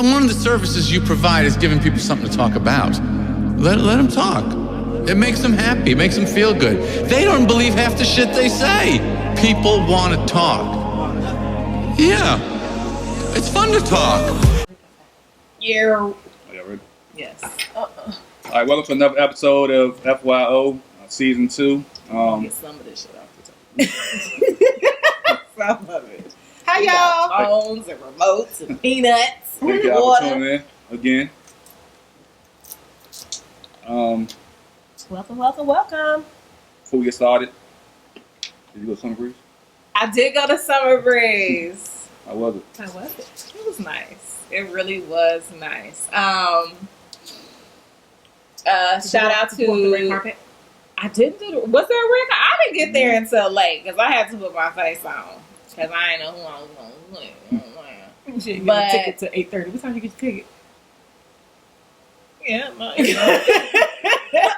One of the services you provide is giving people something to talk about. Let them talk. It makes them happy. It makes them feel good. They don't believe half the shit they say. People want to talk. Yeah. It's fun to talk. Yeah. Are y'all ready? Yes. All right, welcome to another episode of FYO, Season 2. Get some of this shit off the top. Some of it. How y'all? Phones and remotes and peanuts. Thank y'all for tuning in again. Welcome. Before we get started, did you go to Summer Breeze? I did go to Summer Breeze. How was it? How was it? It was nice. It really was nice. Shout out to the red carpet. I didn't do the, was there a red carpet? I didn't get there until late because I had to put my face on because I didn't know who I was going to play. You should get a ticket to 8:30. What time did you get your ticket? Yeah, no, you know.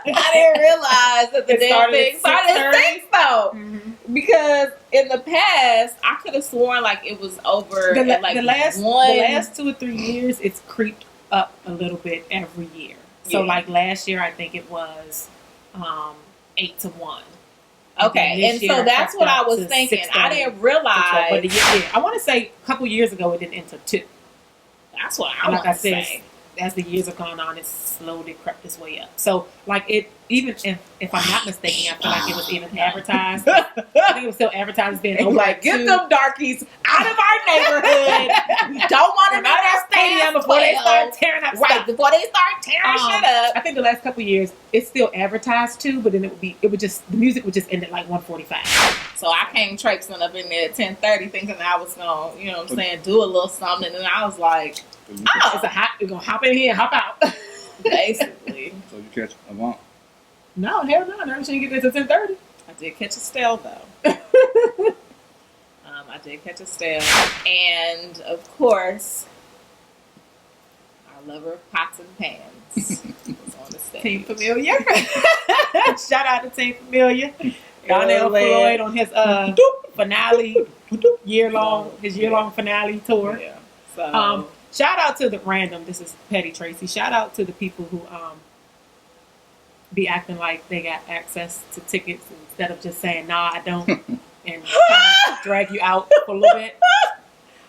I didn't realize that the damn thing started at 6 though. Mm-hmm. Because in the past, I could have sworn like it was over the like last 2 or 3 years, it's creeped up a little bit every year. So like last year, I think it was 8 to 1. Okay, and so that's what I was thinking. I didn't realize. But I want to say a couple years ago, it didn't enter 2. That's what I want to say. As the years have gone on, it's slowly crept its way up. So, like, it, even if I'm not mistaken, I feel like it was even advertised. I think it was still advertised as being over like, get them darkies out of our neighborhood. We don't want them in that stadium before they start tearing up stuff. Before they start tearing shit up. I think the last couple of years, it's still advertised too, but then the music would just end at like 1:45. So I came traipsing up in there at 10:30 thinking I was going to, you know what I'm saying, do a little something. And I was like, you're going to hop in here and hop out. Basically. So you catch Avant? No, hell no. I shouldn't get there till 10:30. I did catch a stale, though. I did catch a stale. And, of course, our lover of pots and pans was on the stage. Team Familiar. Shout out to Team Familiar. Donnell Floyd on his finale, year-long finale tour. Yeah. So, shout out to the random. This is Petty Tracy. Shout out to the people who be acting like they got access to tickets instead of just saying nah, I don't, and kind of drag you out for a little bit.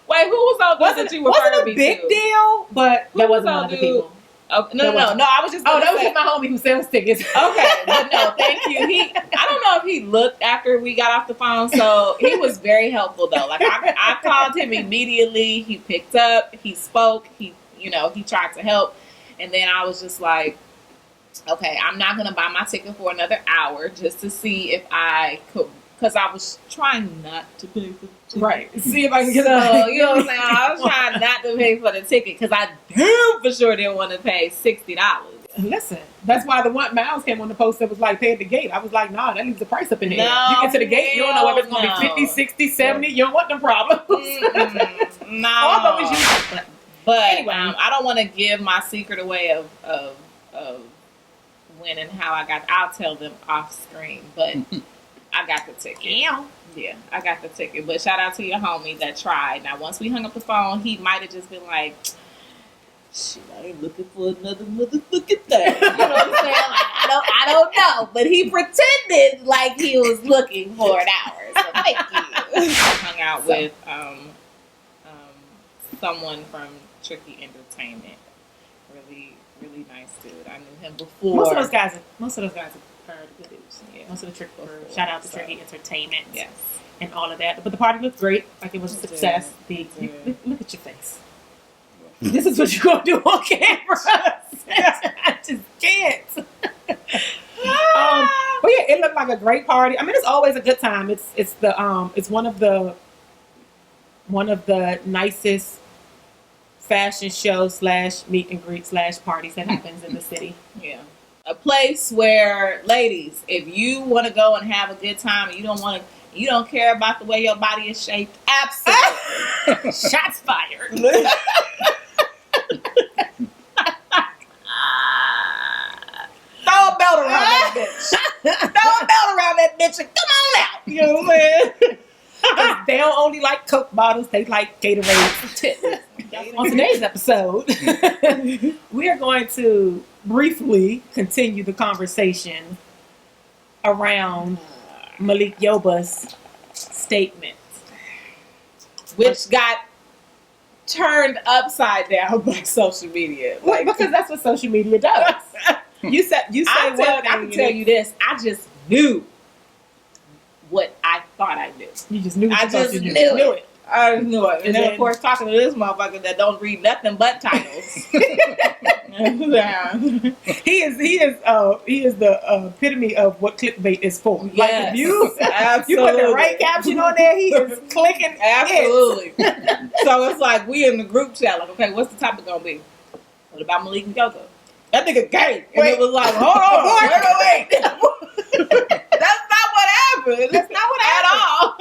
Wait, who was all those that you were wasn't a big deal, but that wasn't one of the people. Oh, no, I was just. That was just my homie who sells tickets. Okay, but no, thank you. I don't know if he looked after we got off the phone, so he was very helpful though. Like I called him immediately. He picked up. He spoke. He tried to help, and then I was just like, okay, I'm not gonna buy my ticket for another hour just to see if I could, because I was trying not to pay for the ticket. Right. See if I can get it. You know what I'm saying? I was trying not to pay for the ticket because I damn for sure didn't want to pay $60. Listen, that's why the one Miles came on the post that was like, pay at the gate. I was like, nah, that leaves the price up in the air. You get to the gate, you don't know whether it's going to be 50, 60, 70. You don't want them problems. No. But anyway, I don't want to give my secret away of when and how I got. I'll tell them off screen, but I got the ticket. Yeah, I got the ticket. But shout out to your homie that tried. Now, once we hung up the phone, he might have just been like, shit, I ain't looking for another motherfucking thing. You know what I'm saying? Like, I don't know. But he pretended like he was looking for an hour. So thank you. Hung out with someone from Tricky Entertainment. Really nice dude. I knew him before. Most of those guys have heard good news. Yeah. Most of the Tricky shout out to Tricky Entertainment. Yes. And all of that. But the party looked great. Like it was a success. Look at your face. This is what you're gonna do on camera. I just can't. But yeah, it looked like a great party. I mean, it's always a good time. It's one of the nicest fashion show / meet and greet / parties that happens in the city. Yeah. A place where, ladies, if you want to go and have a good time and you don't care about the way your body is shaped, absolutely. Shots fired. Throw a belt around that bitch and come on out. You know what I'm saying? They don't only like Coke bottles, they like Gatorade. On today's episode, we are going to briefly continue the conversation around Malik Yoba's statement, which got turned upside down by social media. Because that's what social media does. You say I can tell you this. I just knew what I thought I knew. You just knew. I just knew it. I knew it. And then, of course, talking to this motherfucker that don't read nothing but titles. He is the epitome of what clickbait is for. Yes, like if you put the right caption on there, he is clicking. Absolutely. So it's like we in the group chat, like, okay, what's the topic gonna be? What about Malik and Yoga? That nigga gay. And it was like, hold on, wait. That's not what happened. That's not what happened at all.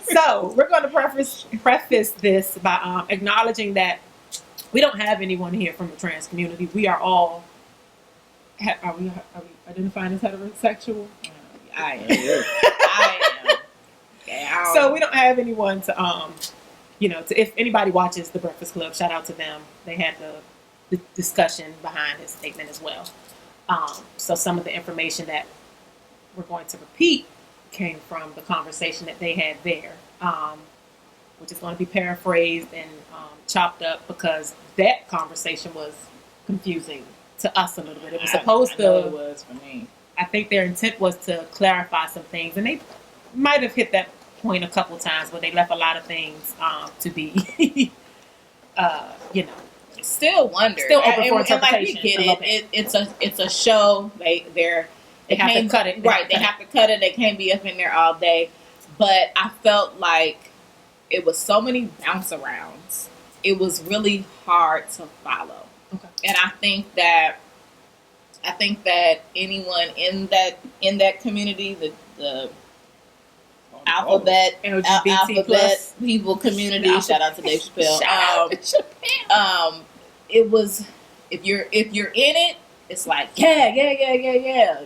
So we're going to preface this by acknowledging that we don't have anyone here from the trans community. We are all. Are we identifying as heterosexual? I am. I am. Yeah, so we don't have anyone to if anybody watches the Breakfast Club, shout out to them. They had the discussion behind his statement as well. So some of the information that we're going to repeat came from the conversation that they had there, which is going to be paraphrased and chopped up because that conversation was confusing to us a little bit. It was supposed to. It was for me. I think their intent was to clarify some things, and they might have hit that point a couple times, but they left a lot of things to be, Still wonder. Still open for interpretation. And like we get it. It's a show. They have to cut it. Right. They have to cut it. They can't be up in there all day. But I felt like it was so many bounce arounds. It was really hard to follow. Okay. And I think that anyone in that community, the alphabet people community, shout out to Dave Chappelle. It was if you're in it, it's like yeah,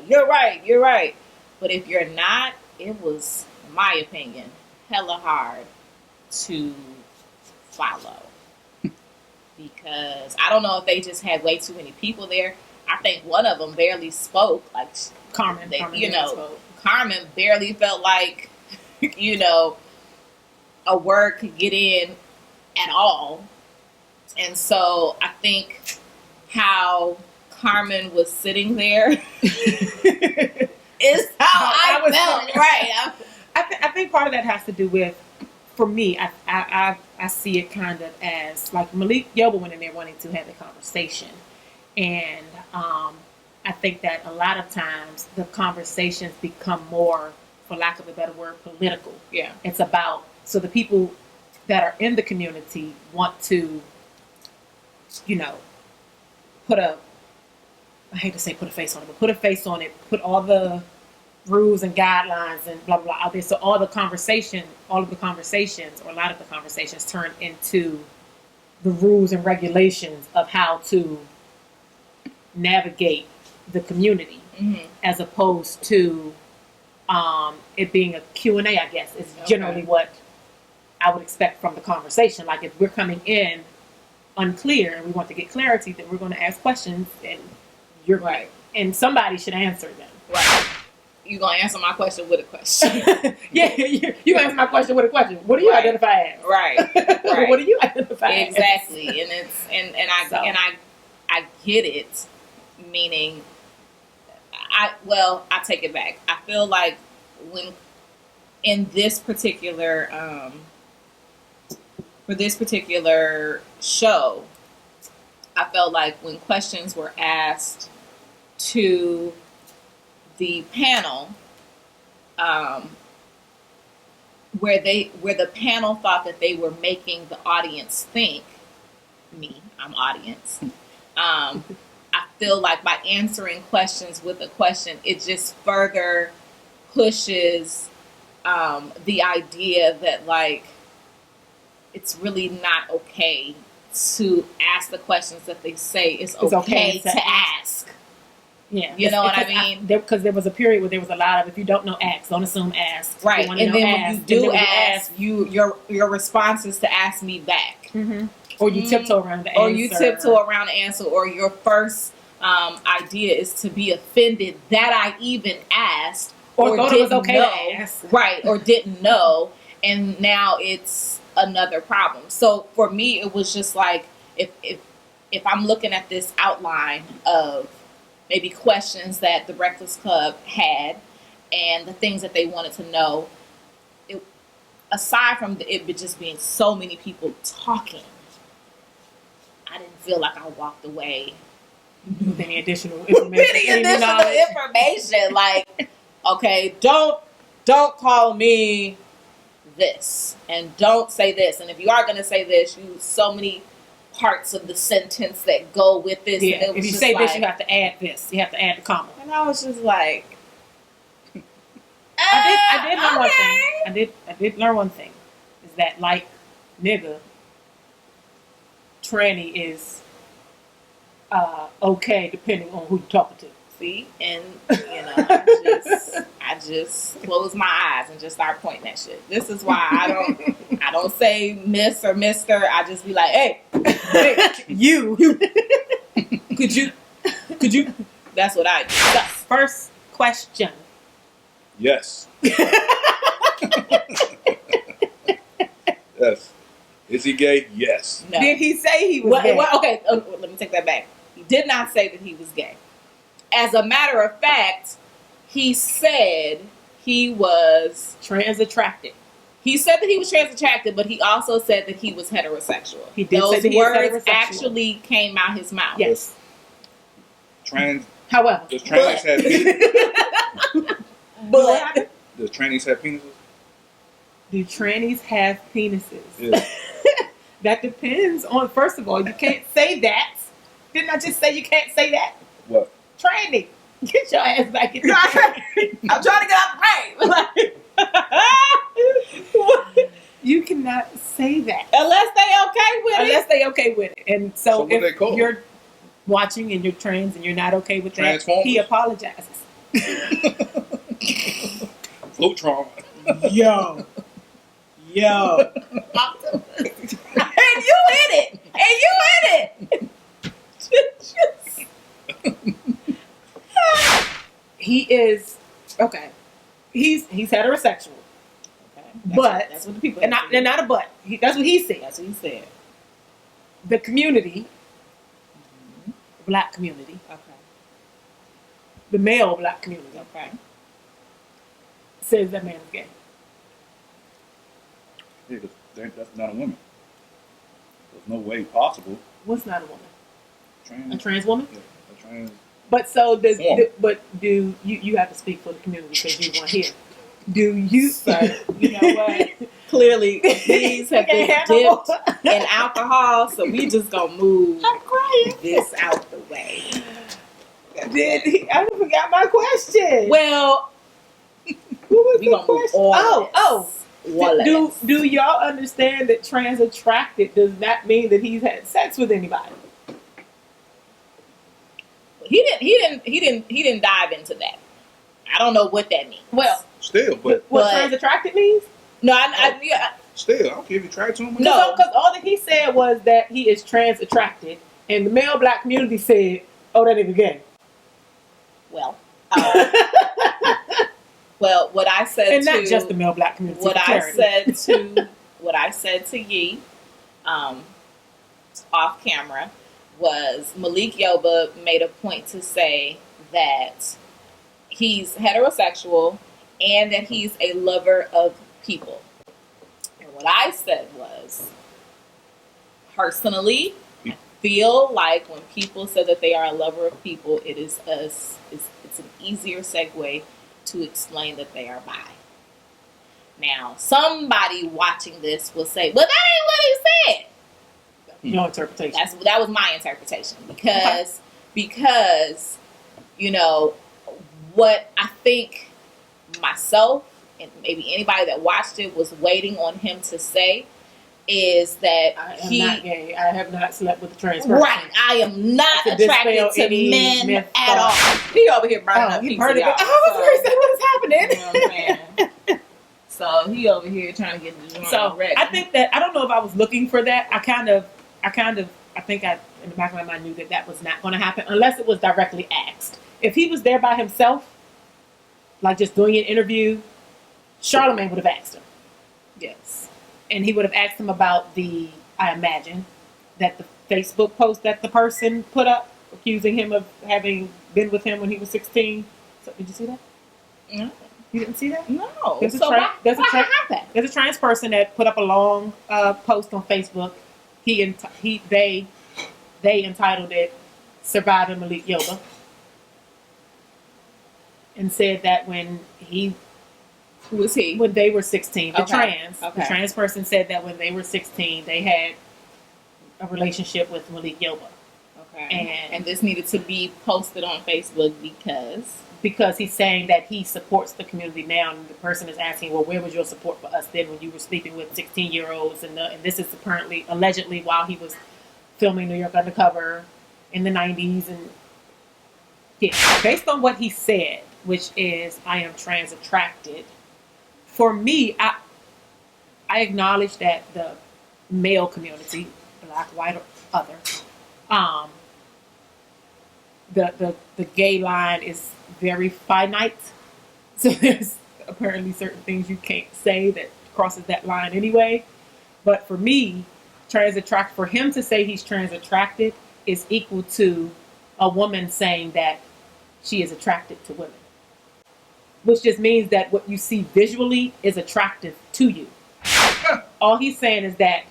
you're right. But if you're not, it was, in my opinion, hella hard to follow because I don't know if they just had way too many people there. I think one of them barely spoke, like Carmen. Carmen barely felt like a word could get in at all. And so I think how Carmen was sitting there is how I felt. Right. I think part of that has to do with, for me, I see it kind of as like Malik Yoba went in there wanting to have a conversation. And I think that a lot of times the conversations become more, for lack of a better word, political. Yeah. It's about, so the people that are in the community want to, I hate to say put a face on it, but put a face on it, put all the rules and guidelines and blah, blah, out there. So all of the conversations, or a lot of the conversations turn into the rules and regulations of how to navigate the community, as opposed to it being a Q&A, I guess, is generally what I would expect from the conversation. Like if we're coming in unclear and we want to get clarity, then we're going to ask questions and you're right. And somebody should answer them. Right. You're going to answer my question with a question. Yeah, you answer my question with a question. What do you identify as? Right. What do you identify as? Exactly. And it's I get it, meaning I take it back. I feel like when in this particular for this particular show, I felt like when questions were asked to the panel, where the panel thought that they were making the audience think, I'm audience. I feel like by answering questions with a question, it just further pushes the idea that like it's really not okay to ask the questions that they say it's okay to ask. Yeah, you know what I mean? Because there was a period where there was a lot of, if you don't know, ask. Don't assume, ask. Right, and then when you do ask, your response is to ask me back. Mm-hmm. Or you tiptoe around the answer. Or you tiptoe around the answer, or your first idea is to be offended that I even asked, or thought it was okay know, to ask. right? Or didn't know, and now it's another problem. So for me, it was just like if I'm looking at this outline of maybe questions that the Breakfast Club had and the things that they wanted to know, aside from it just being so many people talking, I didn't feel like I walked away with any additional information. Like, okay, don't call me this, and don't say this, and if you are going to say this, use so many parts of the sentence that go with this. Yeah, if you say this, you have to add this. You have to add the comma. And I was just like, I did learn one thing. I did learn one thing. Is that like nigga, tranny is okay depending on who you're talking to. See, and I just close my eyes and just start pointing at shit. This is why I don't say miss or mister. I just be like, hey, you, could you? That's what I do. So, first question. Yes. Yes. Is he gay? Yes. No. Did he say he was gay? Okay, let me take that back. He did not say that he was gay. As a matter of fact, he said he was trans attracted. He said that he was trans attracted, but he also said that he was heterosexual. He did say that he was heterosexual. Actually came out his mouth. Yes. Trans. However, does trannies have penises? But does trannies have penises? Do trannies have penises? Yeah. That depends on. First of all, you can't say that. Didn't I just say you can't say that? What? Tranny. Get your ass back in. I'm trying to get out the frame. You cannot say that unless they okay with it. And so what they if call you're watching and you're trans and you're not okay with that, he apologizes. Flutron. Yo. And you in it. He is okay. He's heterosexual. Okay. But that's what the people. And not a but. That's what he said. That's what he said. The community, the black community. Okay. The male black community. Okay. Says that man is gay. Yeah, because that's not a woman. There's no way possible. What's not a woman? Trans. A trans woman? Yeah, a trans. But so does. But do you have to speak for the community because you weren't here? Do you? Sir, you know what? Clearly, these have been dipped in alcohol, so we just gonna move this out the way. I forgot my question. Well, who was the question? Do y'all understand that trans attracted does not mean that he's had sex with anybody? He didn't dive into that. I don't know what that means. Well, still, but what trans attracted means? No, still, I don't care if you try to him. No, because all that he said was that he is trans attracted, and the male black community said, "Oh, that nigga gay." Well, well, what I said, and not just the male black community. What I said to Yee, off camera, was Malik Yoba made a point to say that he's heterosexual and that he's a lover of people. And what I said was, personally, I feel like when people say that they are a lover of people, it's an easier segue to explain that they are bi. Now, somebody watching this will say, well, that ain't what he said. Your interpretation. That was my interpretation. Because, you know, what I think myself and maybe anybody that watched it was waiting on him to say is that I am not gay. I have not slept with a trans person. Right. I am not attracted to men at all. He over here burning up people. I was going to say, what is happening? You know what I'm saying? So he over here trying to get the joint ready. I think that, I don't know if I was looking for that. I kind of think in the back of my mind knew that was not going to happen unless it was directly asked. If he was there by himself, like just doing an interview, Charlamagne would have asked him. Yes. And he would have asked him about I imagine, that the Facebook post that the person put up accusing him of having been with him when he was 16. So, did you see that? No. You didn't see that? No. There's a trans person that put up a long post on Facebook. They entitled it "Surviving Malik Yoba," and said that when they were 16, the trans person said that when they were 16, they had a relationship with Malik Yoba. Okay. And this needed to be posted on Facebook because he's saying that he supports the community now, and the person is asking, well, where was your support for us then when you were sleeping with 16-year-olds? And this is apparently, allegedly, while he was filming New York Undercover in the 90s. And yeah, based on what he said, which is, I am trans attracted, for me, I acknowledge that the male community, black, white, or other, the gay line is very finite. So there's apparently certain things you can't say that crosses that line anyway. But for me, for him to say he's trans attracted is equal to a woman saying that she is attracted to women. Which just means that what you see visually is attractive to you. All he's saying is that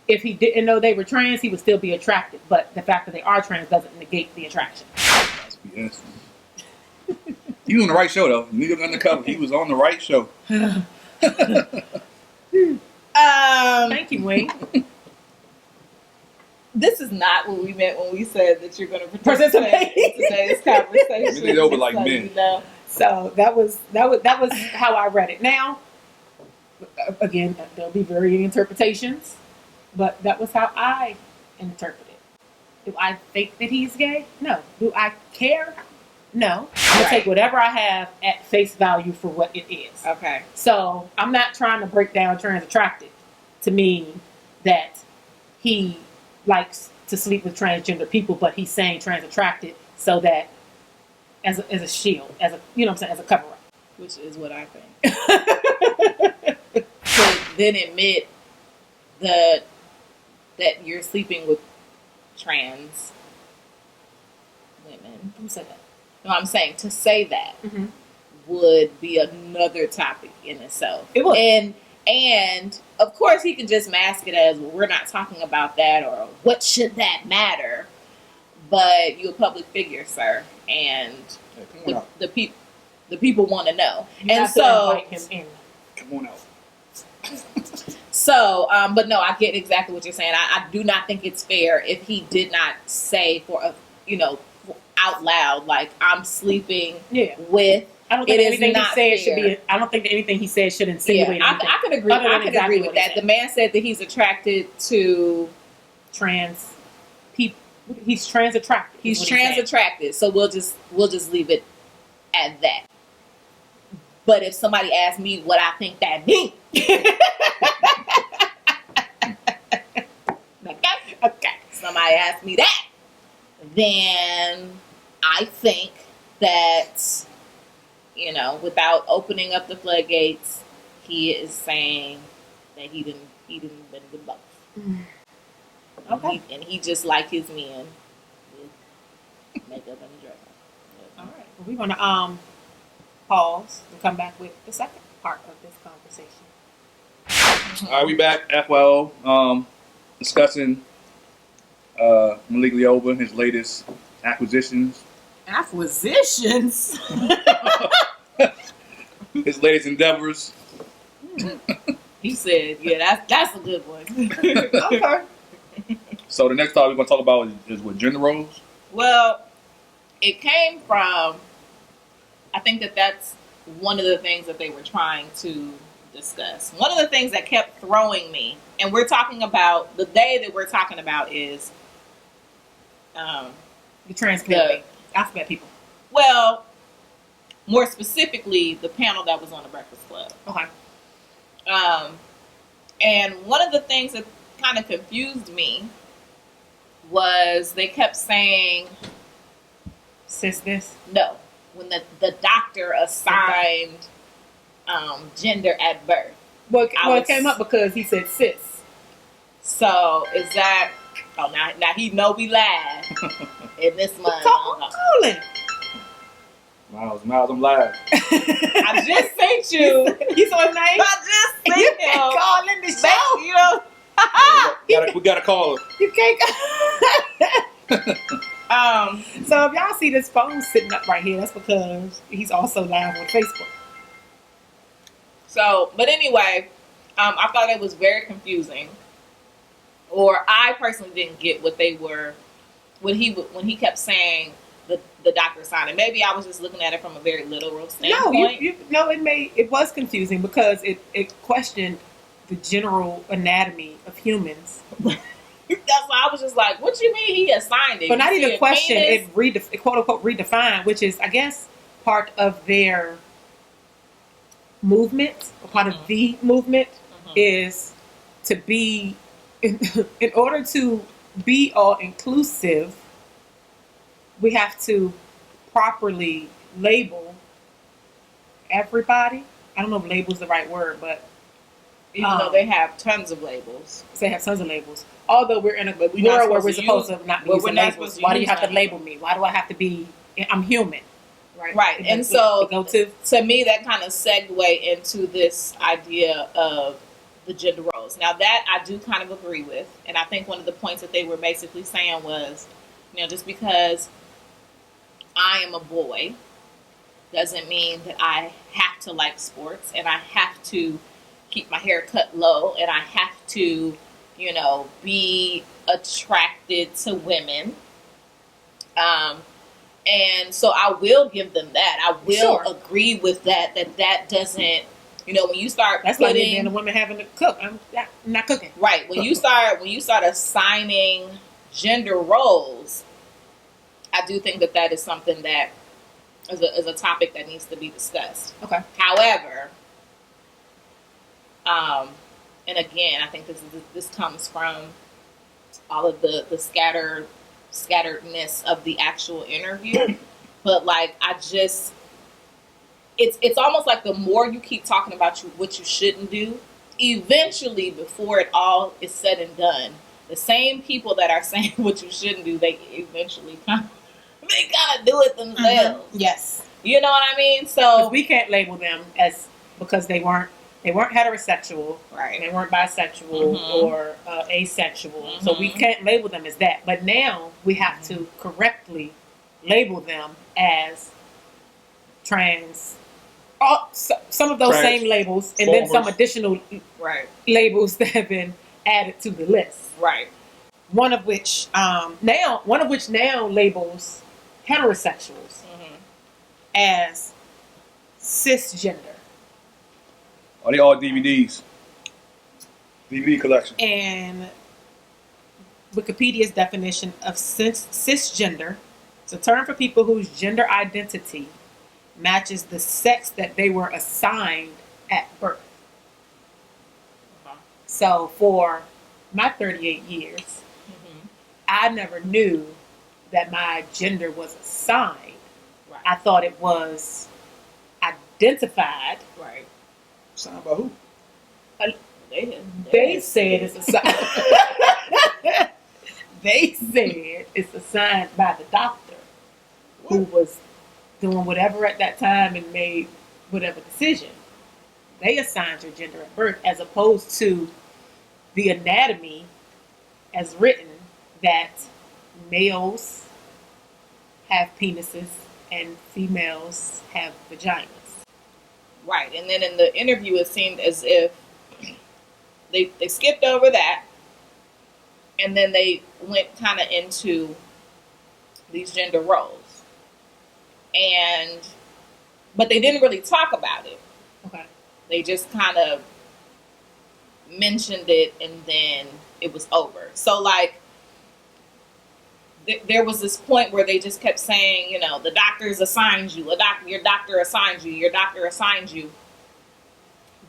if he didn't know they were trans, he would still be attracted. But the fact that they are trans doesn't negate the attraction. Yes. He was on the right show, though. New York Undercover. He was on the right show. Thank you, Wayne. This is not what we meant when we said that you're going to participate in today's conversation. Really over like men. So that was how I read it. Now, again, there'll be varying interpretations, but that was how I interpreted it. Do I think that he's gay? No. Do I care? No. I'm gonna take whatever I have at face value for what it is. Okay. So I'm not trying to break down trans attracted to mean that he likes to sleep with transgender people, but he's saying trans attracted so that as a shield, as a as a cover up. Which is what I think. To then admit that you're sleeping with trans women. Who said that? No, I'm saying to say that would be another topic in itself. It would. And of course he can just mask it as, well, we're not talking about that, or what should that matter? But you're a public figure, sir, and the people want to know. And so invite him in. Come on out. So, but no, I get exactly what you're saying. I do not think it's fair if he did not say out loud, like, I'm sleeping with. I don't think anything he said should be. I don't think that anything he said should insinuate. I can agree. I can agree with that. The man said that he's attracted to trans people. He's trans attracted. He's trans attracted. So we'll just leave it at that. But if somebody asks me what I think that means, okay. Somebody asks me that, then I think that, without opening up the floodgates, he is saying that he didn't been with both. Okay. And he just like his men with makeup and a dress. All right. Well, we're going to pause and come back with the second part of this conversation. All right, we back. FYO, discussing Malik Yoba, his latest acquisitions. Acquisitions? His latest endeavors. He said, yeah, that's a good one. Okay. So the next topic we're going to talk about is what, gender roles? Well, it came from, I think that's one of the things that they were trying to discuss. One of the things that kept throwing me, and we're talking about, the day that we're talking about is the trans community. Alphabet people. Well, more specifically, the panel that was on the Breakfast Club. Okay. And one of the things that kind of confused me was they kept saying, Sis this? no, when the doctor assigned gender at birth. Well, it came up because he said sis. So is that? Oh, now he know we live in this month. Calling. Miles, I'm live. I just sent you. You saw his name? I just sent You him. can't call in the show. You know. We got to call her. You can't So if y'all see this phone sitting up right here, that's because he's also live on Facebook. So, but anyway, I thought it was very confusing, or I personally didn't get what they were when he kept saying the doctor signed it. Maybe I was just looking at it from a very literal standpoint. It was confusing because it questioned the general anatomy of humans. That's why I was just like, what you mean he assigned it? But not You even see a question, penis? it quote unquote redefined, which is, I guess, part of their movement, or part of the movement, is to be, in order to be all inclusive, we have to properly label everybody. I don't know if label is the right word, but Even though they have tons of labels. they have tons of labels. Although we're in a But we're not world where we're supposed to supposed to not be well, using we're not labels. supposed to Why do you use have to them. label me? Why do I have to be? I'm human, right? Right. And so go to to me, that kind of segue into this idea of the gender roles. Now, that I do kind of agree with. And I think one of the points that they were basically saying was, just because I am a boy doesn't mean that I have to like sports and I have to keep my hair cut low and I have to, be attracted to women. And so I will give them that. I will agree with that doesn't, when you start that's like me being a woman having to cook. I'm not cooking. Right. When you start assigning gender roles, I do think that is something that is a topic that needs to be discussed. Okay. However, and again, I think this comes from all of the scatteredness of the actual interview. But it's almost like the more you keep talking about what you shouldn't do, eventually, before it all is said and done, the same people that are saying what you shouldn't do, they eventually they gotta do it themselves. Yes. You know what I mean? So we can't label them as because they weren't heterosexual, right? They weren't bisexual or asexual, so we can't label them as that. But now we have to correctly label them as trans. Some of those same labels, and then some additional labels that have been added to the list. Right. One of which now labels heterosexuals as cisgender. Are they all DVDs? DVD collection. And Wikipedia's definition of cisgender is a term for people whose gender identity matches the sex that they were assigned at birth. So for my 38 years, I never knew that my gender was assigned. Right. I thought it was identified. Right. Signed by who? They said it's assigned. They said it's assigned by the doctor who was doing whatever at that time and made whatever decision. They assigned your gender at birth, as opposed to the anatomy as written, that males have penises and females have vaginas. Right. And then in the interview, it seemed as if they skipped over that, and then they went kind of into these gender roles. But they didn't really talk about it. Okay. They just kind of mentioned it, and then it was over. So, there was this point where they just kept saying, the doctors assigned you, your doctor assigned you, your doctor assigned you.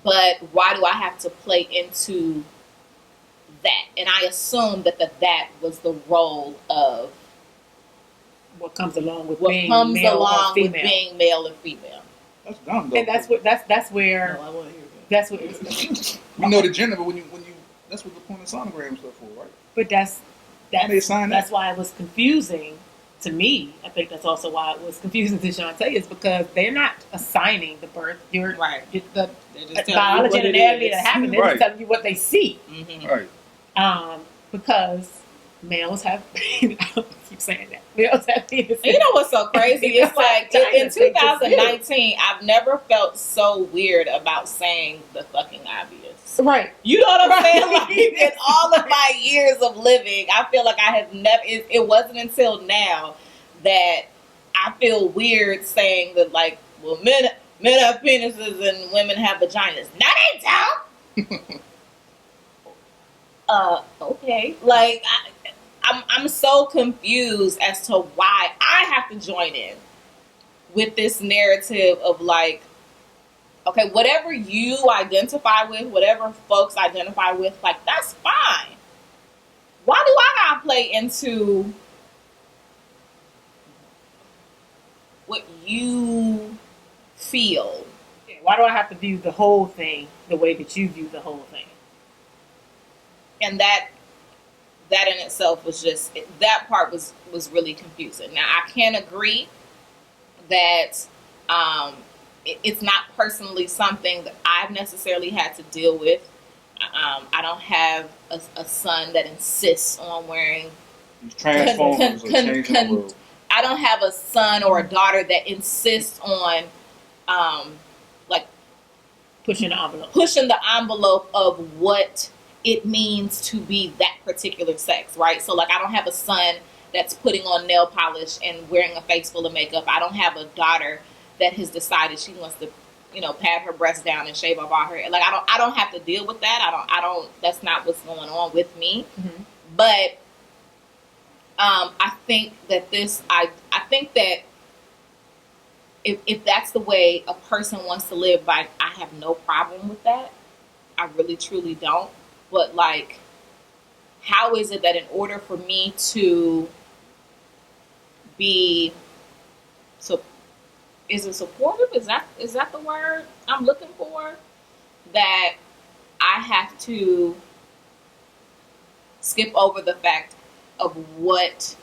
But why do I have to play into that, and I assumed that was the role of what comes along with what being comes male along or female. with being male and female. That's dumb, though. And that's where No, I want to hear that. that's what. You know the gender, but when you that's what the point of sonogram stuff for, right? But that's They assign that's that? why it was confusing to me. I think that's also why it was confusing to Shantae, is because they're not assigning the birth. You're Right. the They're just telling you biology what and it anatomy is. that happened. They're Right. just telling you what they see. Mm-hmm. Right. Because males have. I keep saying that males have penises. And you know what's so crazy? It's like in 2019, I've never felt so weird about saying the fucking obvious. Right. You know what I'm saying? Right. Like, in all of my years of living, I feel like I have never. It wasn't until now that I feel weird saying that, like, well, men have penises and women have vaginas. No, they don't. Okay. Like, I'm so confused as to why I have to join in with this narrative of, like, okay, whatever you identify with, whatever folks identify with, like, that's fine. Why do I gotta play into what you feel? Why do I have to view the whole thing the way that you view the whole thing? And that in itself was just, that part was really confusing. Now, I can agree that it's not personally something that I've necessarily had to deal with. I don't have a son that insists on wearing These transformers are changing the world. I don't have a son or a daughter that insists on like Pushing the envelope. pushing the envelope of what it means to be that particular sex, right? So, like, I don't have a son that's putting on nail polish and wearing a face full of makeup. I don't have a daughter that has decided she wants to, pat her breasts down and shave off all her. Like, I don't have to deal with that. I don't. That's not what's going on with me. Mm-hmm. But I think that I think that if that's the way a person wants to live, I have no problem with that. I really, truly don't. But, like, how is it that in order for me to be, so is it supportive? Is that the word I'm looking for? That I have to skip over the fact of what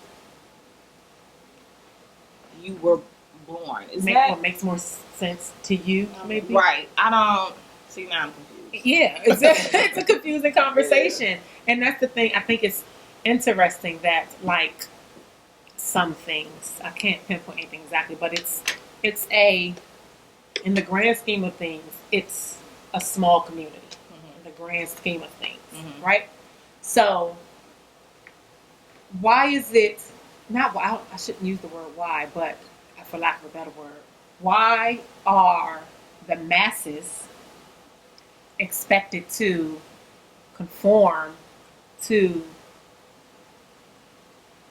you were born. What makes more sense to you, maybe? Right. I don't see, now I'm confused. Yeah, it's a confusing conversation. And that's the thing. I think it's interesting that, like, some things, I can't pinpoint anything exactly, but it's in the grand scheme of things, it's a small community. Mm-hmm. In the grand scheme of things, mm-hmm. Right? So, why is it, I shouldn't use the word why, but for lack of a better word, why are the masses expected to conform to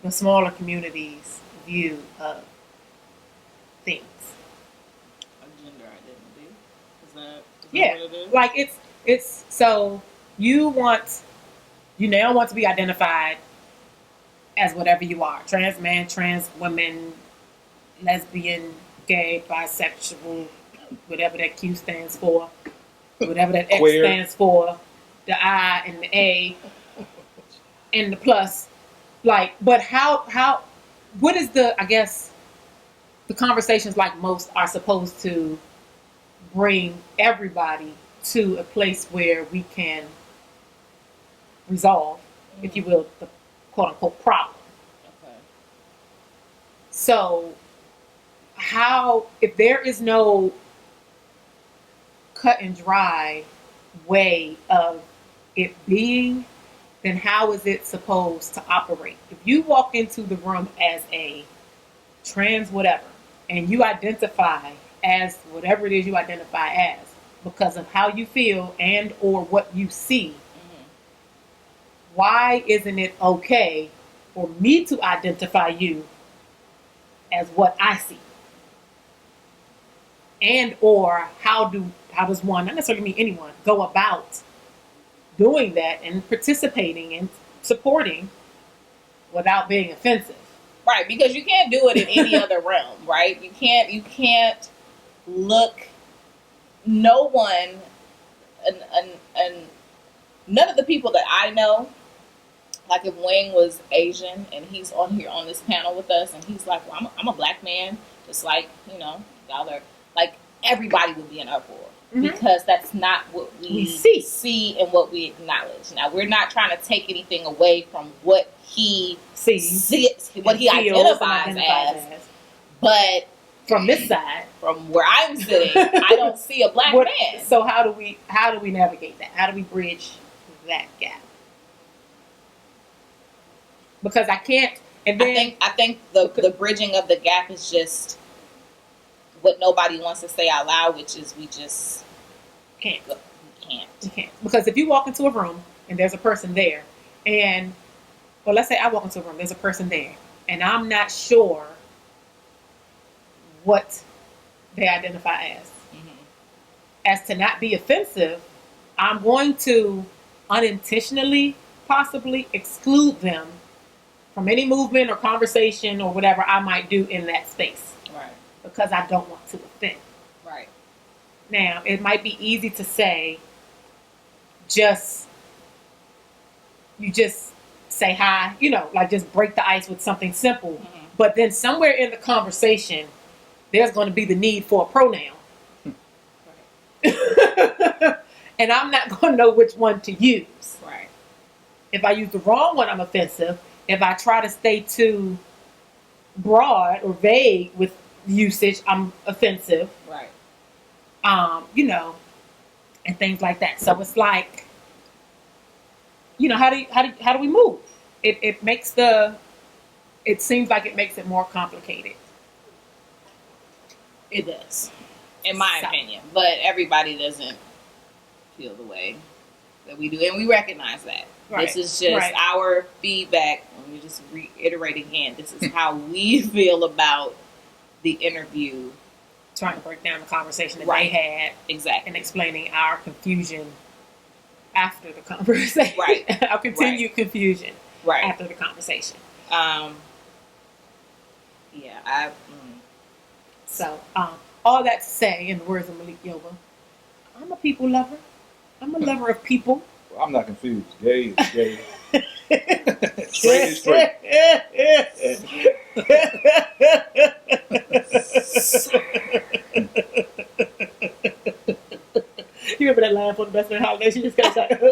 the smaller community's view of things? A gender identity. Is that Yeah, what it is? like it's so you now want to be identified as whatever you are: trans man, trans woman, lesbian, gay, bisexual, whatever that Q stands for. Whatever that X Queer. stands for, the I and the A and the plus. Like, but what is I guess, the conversations, like most, are supposed to bring everybody to a place where we can resolve, if you will, the quote unquote problem. Okay. So, if there is no cut and dry way of it being, then how is it supposed to operate? If you walk into the room as a trans whatever, and you identify as whatever it is you identify as because of how you feel and or what you see, mm-hmm. Why isn't it okay for me to identify you as what I see? And or how does one, not necessarily mean anyone, go about doing that and participating and supporting without being offensive. Right, because you can't do it in any other realm, right? You can't look, no one, and none of the people that I know, like if Wayne was Asian and he's on here on this panel with us and he's like, well, I'm a black man, just like, y'all are, like, everybody would be in uproar. Because that's not what we see and what we acknowledge. Now, we're not trying to take anything away from what he sees, what he identifies as. But from this side, from where I'm sitting, I don't see a black man. So how do we navigate that? How do we bridge that gap? Because I can't. And then I think the bridging of the gap is just what nobody wants to say out loud, which is we just can't. You can't. Because if you walk into a room and there's a person there, and, well, let's say I walk into a room, there's a person there, and I'm not sure what they identify as. As to not be offensive, I'm going to unintentionally possibly exclude them from any movement or conversation or whatever I might do in that space. Right. Because I don't want to offend. Right. Now, it might be easy to say, just say hi, like just break the ice with something simple. But then somewhere in the conversation, there's going to be the need for a pronoun. Right. And I'm not going to know which one to use. Right. If I use the wrong one, I'm offensive. If I try to stay too broad or vague with usage, I'm offensive. Right. And things like that. So it's like, how do we move? It seems like it makes it more complicated. It does, in my opinion. But everybody doesn't feel the way that we do, and we recognize that. Right. This is just our feedback. Let me just reiterate again. This is how we feel about the interview. Trying to break down the conversation that they had. Exactly. And explaining our confusion after the conversation. Right. Our continued confusion after the conversation. So, all that to say, in the words of Malik Yoba, I'm a people lover. I'm a lover of people. Well, I'm not confused. Gay is gay. Straight is straight. You remember that laugh on the Best Man Holiday? She just got like, like, you just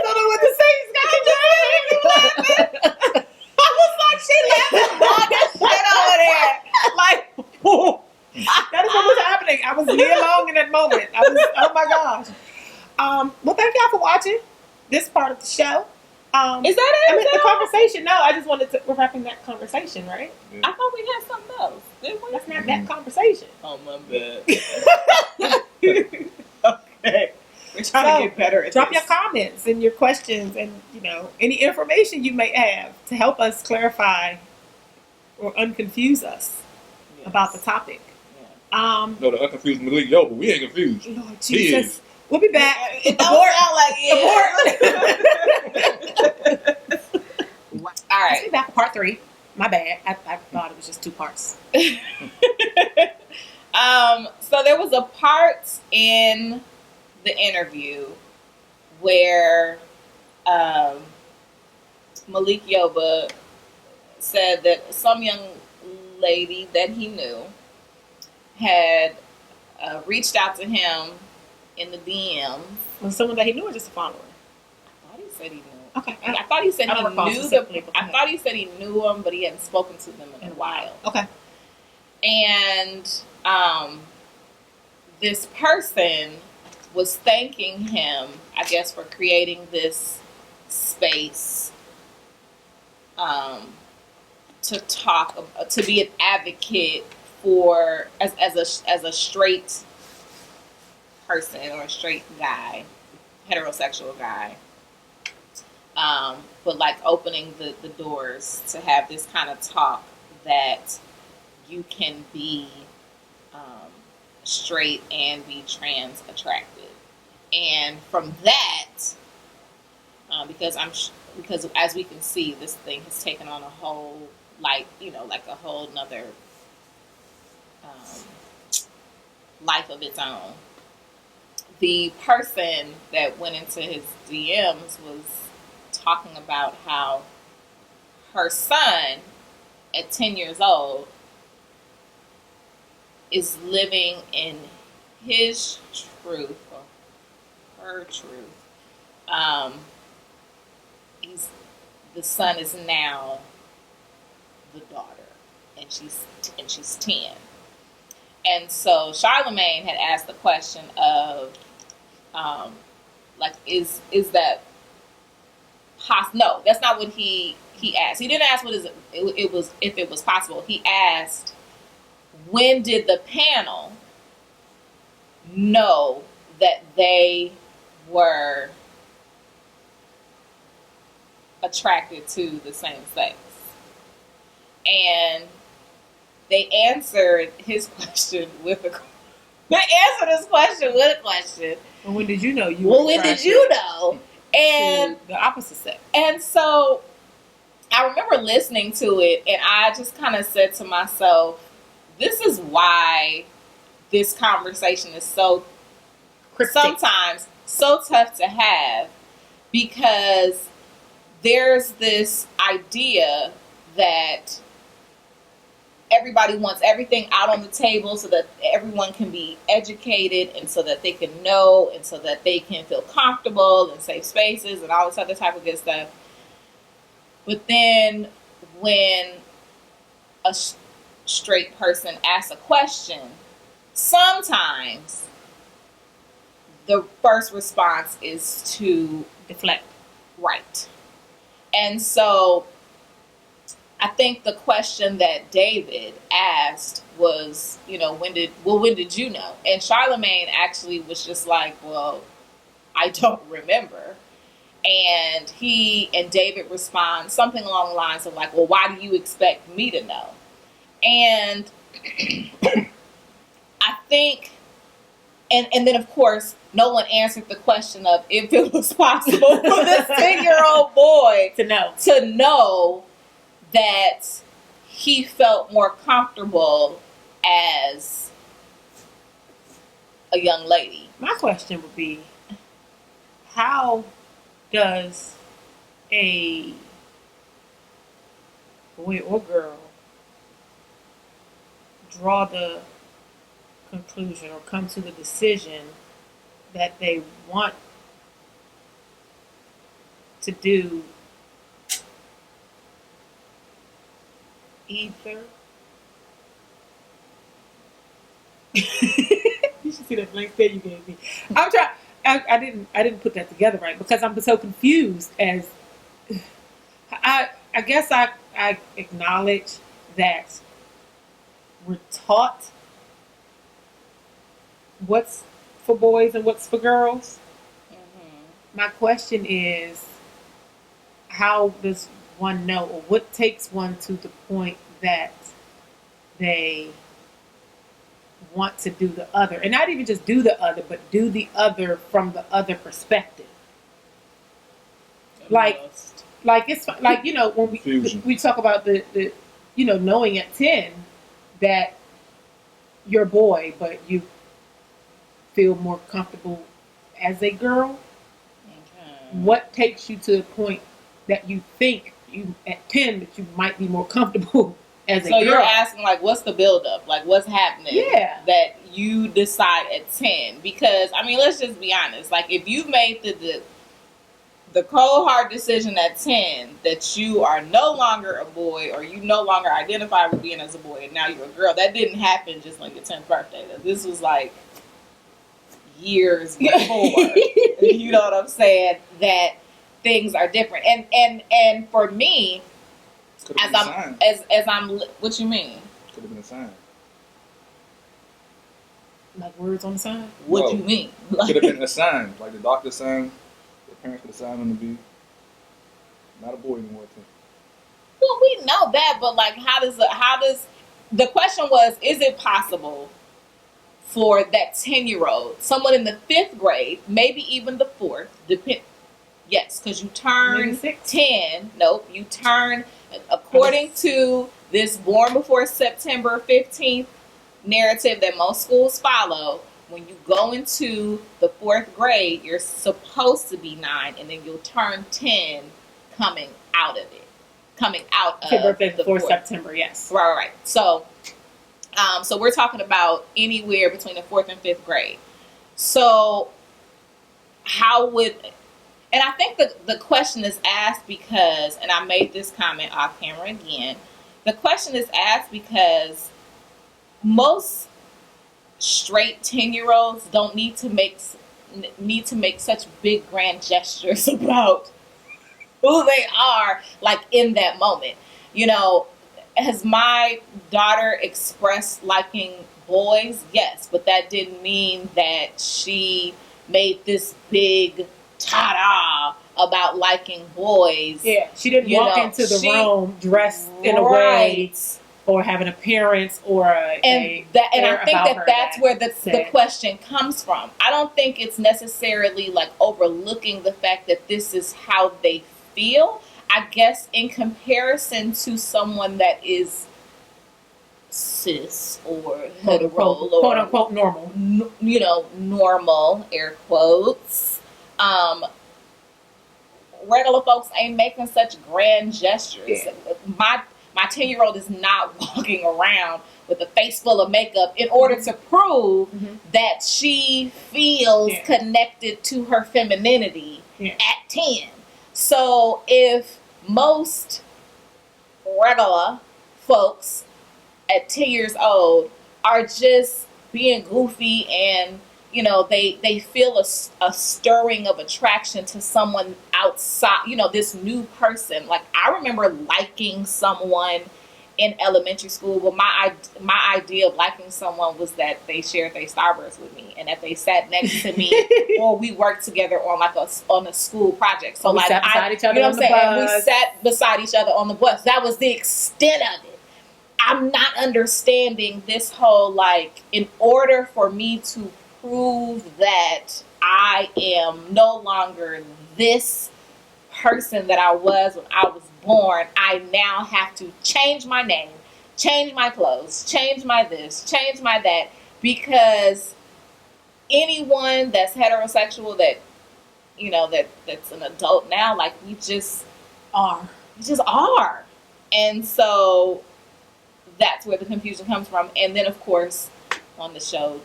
don't know what to say. I was like, she laughing all that shit over there. Like, that is what was happening. I was near long in that moment. Oh my gosh. Well, thank y'all for watching this part of the show. Is that it? I mean, the conversation. No, I just wanted to. We're wrapping that conversation, right? Yeah. I thought we had something else. That's not that conversation. Oh, my bad. Okay. We're trying to get better at drop your comments and your questions and, any information you may have to help us clarify or unconfuse us about the topic. Yeah. No, the unconfused Malik Yoba, but we ain't confused. Lord Jesus. We'll be back. It don't sound like it. All right. Let's be back for part 3. My bad. I thought it was just 2 parts. So there was a part in the interview where Malik Yoba said that some young lady that he knew had reached out to him in the DMs. Was someone that he knew or just a follower? I thought he said he knew. Okay. I thought he said he knew I thought he said he knew them, but he hadn't spoken to them in a while. Okay. And this person was thanking him, I guess, for creating this space to talk, to be an advocate for as a straight person or a straight guy, heterosexual guy, but like opening the doors to have this kind of talk that you can be straight and be trans attracted. And from that, because as we can see, this thing has taken on a whole, like a whole nother life of its own. The person that went into his DMs was talking about how her son, at 10 years old, is living in his truth, or her truth. The son is now the daughter, and she's 10. And so Charlemagne had asked the question of, is that possible? No, that's not what he asked. He didn't ask if it was possible. He asked, when did the panel know that they were attracted to the same sex? And they answered his question with a question. Well, when did you know you? Well, when did you know? And the opposite sex. And so I remember listening to it, and I just kind of said to myself, "This is why this conversation is so sometimes so tough to have, because there's this idea that everybody wants everything out on the table so that everyone can be educated, and so that they can know, and so that they can feel comfortable in safe spaces and all this other type of good stuff. But then when a straight person asks a question, sometimes the first response is to deflect. Right. And so I think the question that David asked was, when did you know? And Charlemagne actually was just like, well, I don't remember. And David responds something along the lines of like, well, why do you expect me to know? And I think, and then of course, no one answered the question of if it was possible for this 10-year-old boy to know that he felt more comfortable as a young lady. My question would be, how does a boy or girl draw the conclusion or come to the decision that they want to do either? You should see that blank stare you gave me. I'm trying. I didn't put that together right, because I'm so confused. As I guess I acknowledge that we're taught what's for boys and what's for girls. Mm-hmm. My question is, how does one know, or what takes one to the point that they want to do the other, and not even just do the other, but do the other from the other perspective? Like it's like, when we talk about the knowing at 10 that you're a boy, but you feel more comfortable as a girl. Okay. What takes you to the point that you think you at 10 that you might be more comfortable as a girl? So you're asking, like, what's the buildup? Like, what's happening? Yeah. That you decide at 10? Because, I mean, let's just be honest. Like, if you made the cold hard decision at 10 that you are no longer a boy, or you no longer identify with being as a boy, and now you're a girl, that didn't happen just on your 10th birthday. This was like years before. You know what I'm saying? That things are different. And for me, as I'm what you mean? Could have been a sign. Like words on the sign? What do you mean? Could have been a sign, like the doctor signed. The parents could have signed him to be not a boy anymore. Well, we know that, but like, how does the question was, is it possible for that 10-year-old, someone in the 5th grade, maybe even the 4th, yes, because you turn 10. Nope, you turn, according to this Born Before September 15th narrative that most schools follow, when you go into the 4th grade, you're supposed to be 9, and then you'll turn 10 coming out of it. Coming out of birthday the before 4th. September, yes. Right. So we're talking about anywhere between the 4th and 5th grade. So and I think the question is asked because, and I made this comment off camera again, the question is asked because most straight 10-year-olds don't need to make such big grand gestures about who they are, like, in that moment. You know, has my daughter expressed liking boys? Yes, but that didn't mean that she made this big ta-da about liking boys. Yeah, she didn't walk into the room dressed in a way or have an appearance or and I think that's where the question comes from. I don't think it's necessarily like overlooking the fact that this is how they feel. I guess in comparison to someone that is cis or hetero or quote unquote normal, normal, air quotes, regular folks ain't making such grand gestures. Yeah. My 10-year-old is not walking around with a face full of makeup in order to prove that she feels connected to her femininity at 10. So if most regular folks at 10 years old are just being goofy and, they feel a stirring of attraction to someone outside, this new person. Like, I remember liking someone in elementary school, but my idea of liking someone was that they shared their Starburst with me and that they sat next to me or we worked together on a school project. So we sat beside each other on the bus. We sat beside each other on the bus. That was the extent of it. I'm not understanding this whole, like, in order for me to prove that I am no longer this person that I was when I was born, I now have to change my name, change my clothes, change my this, change my that, because anyone that's heterosexual that, that's an adult now, like, we just are. And so that's where the confusion comes from. And then, of course, on the show,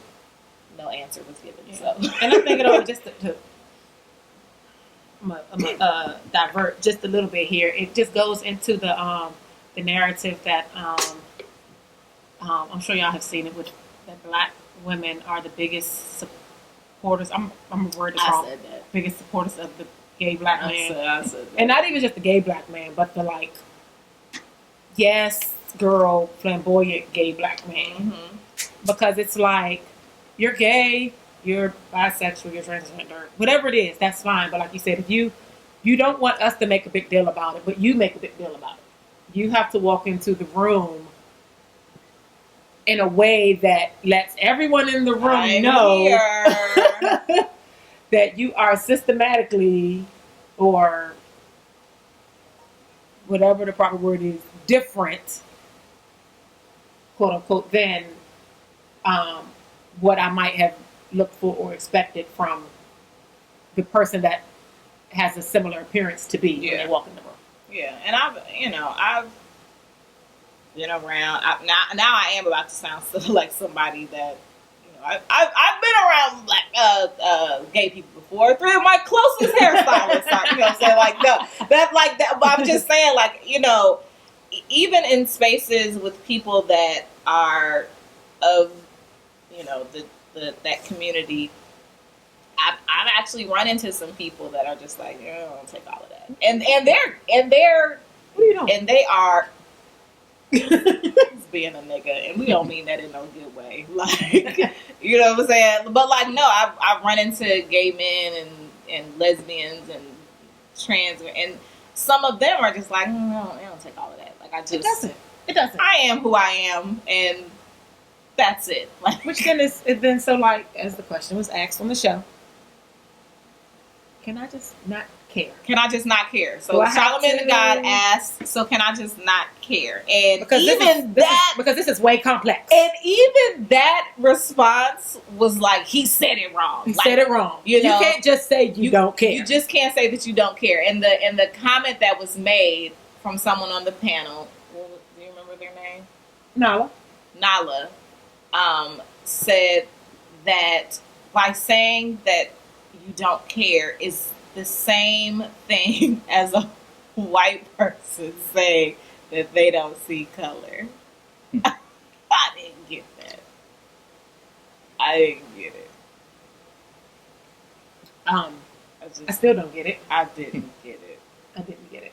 no answer was given. Yeah. So, and I'm thinking of just to divert just a little bit here. It just goes into the narrative that I'm sure y'all have seen it, that Black women are the biggest supporters. I'm gonna word this wrong. I said that. Biggest supporters of the gay Black man. I said that. And not even just the gay Black man, but the, like, yes, girl, flamboyant gay Black man. Mm-hmm. Because it's like, you're gay, you're bisexual, you're transgender, whatever it is, that's fine. But like you said, if you don't want us to make a big deal about it, but you make a big deal about it, you have to walk into the room in a way that lets everyone in the room know that you are systematically, or whatever the proper word is, different, quote unquote, than what I might have looked for or expected from the person that has a similar appearance to be when they walk in the room. Yeah, and I've been around. Now I am about to sound like somebody that, I've been around Black gay people before. 3 of my closest hairstylists are, you know what I'm saying? Like, no, that, like that. But I'm just saying, like, even in spaces with people that are of, that community, I've actually run into some people that are just like, I don't take all of that, and they're what are you doing? And they are being a nigga, and we don't mean that in no good way, like, you know what I'm saying? But like, no, I've run into gay men and lesbians and trans, and some of them are just like, no, I don't take all of that. Like, it doesn't. I am who I am, and That's it. Like, which then so like as the question was asked on the show, can I just not care? Can I just not care? Do So I have Solomon to- the God asked, so can I just not care? And Because even this is way complex. and even that response was like, he said it wrong. He Like, said it wrong. you know, can't just say you don't care. You just can't say that you don't care. And the comment that was made from someone on the panel, do you remember their name? Nala, said that by saying that you don't care is the same thing as a white person saying that they don't see color. I didn't get that. I didn't get it. I still don't get it. I didn't get it. I didn't get it.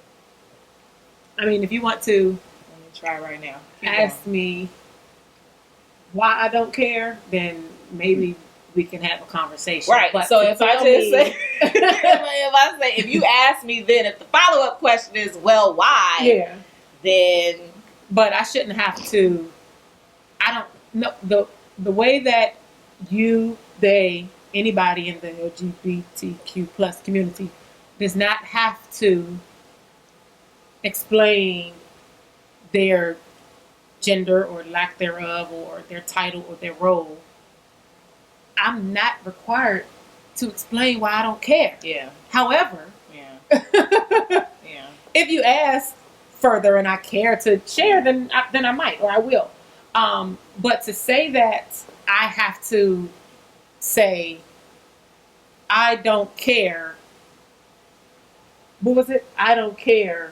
I mean, if you want to Let me try right now. Keep ask me why I don't care, then maybe we can have a conversation. Right. But so to if I tell just me- say, if you ask me, then if the follow up question is, well, why? yeah, Then but I shouldn't have to. I don't know the way that anybody in the LGBTQ plus community does not have to explain their gender or lack thereof or their title or their role. I'm not required to explain why I don't care. yeah, However, yeah, yeah. if you ask further and I care to share, then I might or I will. But to say that I have to say I don't care. What was it? I don't care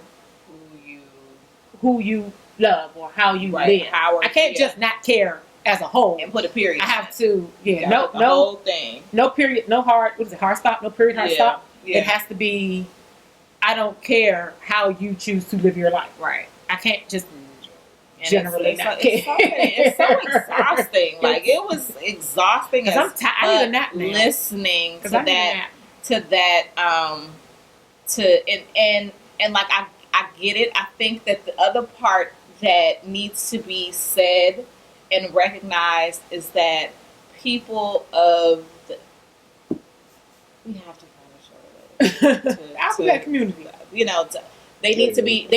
who you love or how you live. I can't just not care as a whole And put a period. I have to. The whole thing. No period. No hard. What is it? Hard stop. No period. Hard stop. Yeah. It has to be. I don't care how you choose to live your life. Right. I can't just And generally not care. It's so exhausting. Like, it was exhausting. Because I'm tired. I need a nap now. Listening to I need a nap. And like I get it. I think that the other part that needs to be said and recognized is that people of the, we have to find a show Alphabet community. You know, they need to be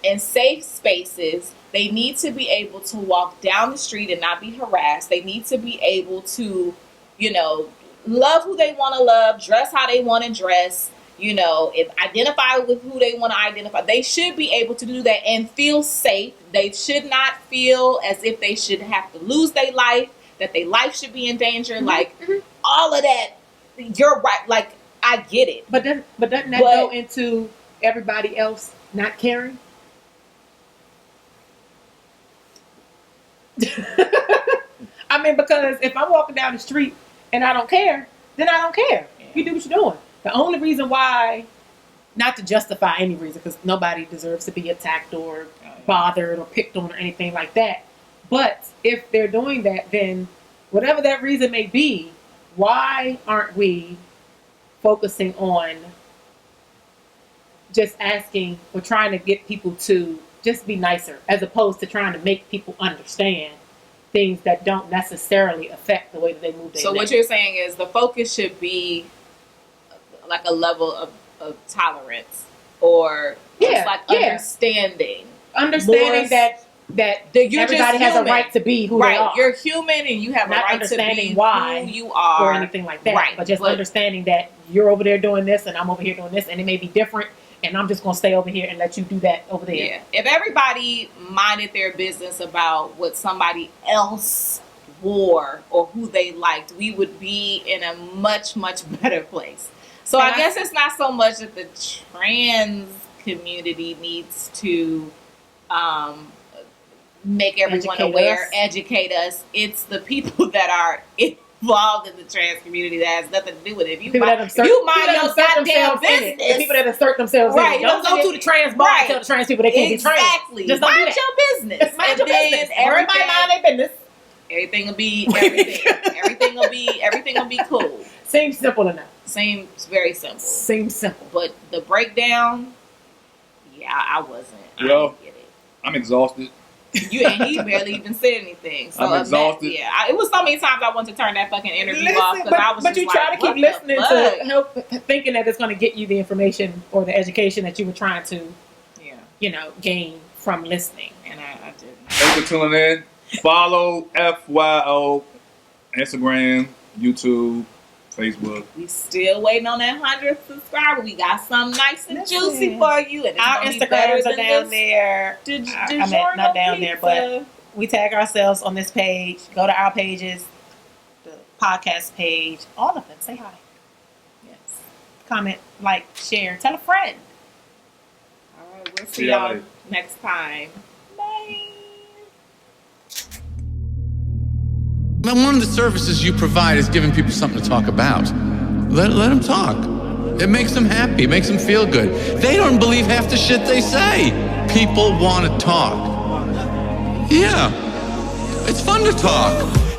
in safe spaces. They need to be able to walk down the street and not be harassed. They need to be able to, you know, love who they want to love, dress how they want to dress, you know, identify with who they want to identify. They should be able to do that and feel safe. They should not feel as if they should have to lose their life, that their life should be in danger. Mm-hmm. Like, all of that, you're right. Like, I get it. But doesn't that go into everybody else not caring? I mean, because if I'm walking down the street and I don't care, then I don't care. Yeah. You do what you're doing. The only reason why, not to justify any reason, because nobody deserves to be attacked or bothered or picked on or anything like that. But if they're doing that, then whatever that reason may be, why aren't we focusing on just asking or trying to get people to just be nicer, as opposed to trying to make people understand things that don't necessarily affect the way that they move their So what you're saying is the focus should be like a level of tolerance or just like understanding understanding that everybody has a right to be who they are. You're human and you have a Not right understanding to be why who you are or anything like that. Right. But just understanding that you're over there doing this and I'm over here doing this, and it may be different, and I'm just going to stay over here and let you do that over there. Yeah. If everybody minded their business about what somebody else wore or who they liked, we would be in a much, much better place. So I guess it's not so much that the trans community needs to make everyone educate us. It's the people that are involved in the trans community that has nothing to do with it. If you mind your goddamn business. The people that insert themselves in it. Don't go to the trans bar and tell the trans people they can't be trans. Exactly. Just don't do that. Your business. Mind your business. Everybody mind their business. Everything will be everything. everything will be cool. Seems simple enough. Seems very simple. Seems simple. But the breakdown, I wasn't. I Well, didn't get it. I'm exhausted. And he barely even said anything. So I'm exhausted. it was so many times I wanted to turn that fucking interview off because I was. But you try to keep listening fuck? to help, thinking that it's going to get you the information or the education that you were trying to, gain from listening. And I didn't. Thanks for tuning in. Follow FYO, Instagram, YouTube, Facebook. We still waiting on that 100th subscriber. We got something nice and juicy for you. And our Instagrams are down there. Not down there, but we tag ourselves on this page. Go to our pages, the podcast page, all of them. Say hi. Yes. Comment, like, share, tell a friend. All right, we'll see y'all next time. Bye. Now, one of the services you provide is giving people something to talk about. Let them talk. It makes them happy, makes them feel good. They don't believe half the shit they say. People want to talk. Yeah, it's fun to talk.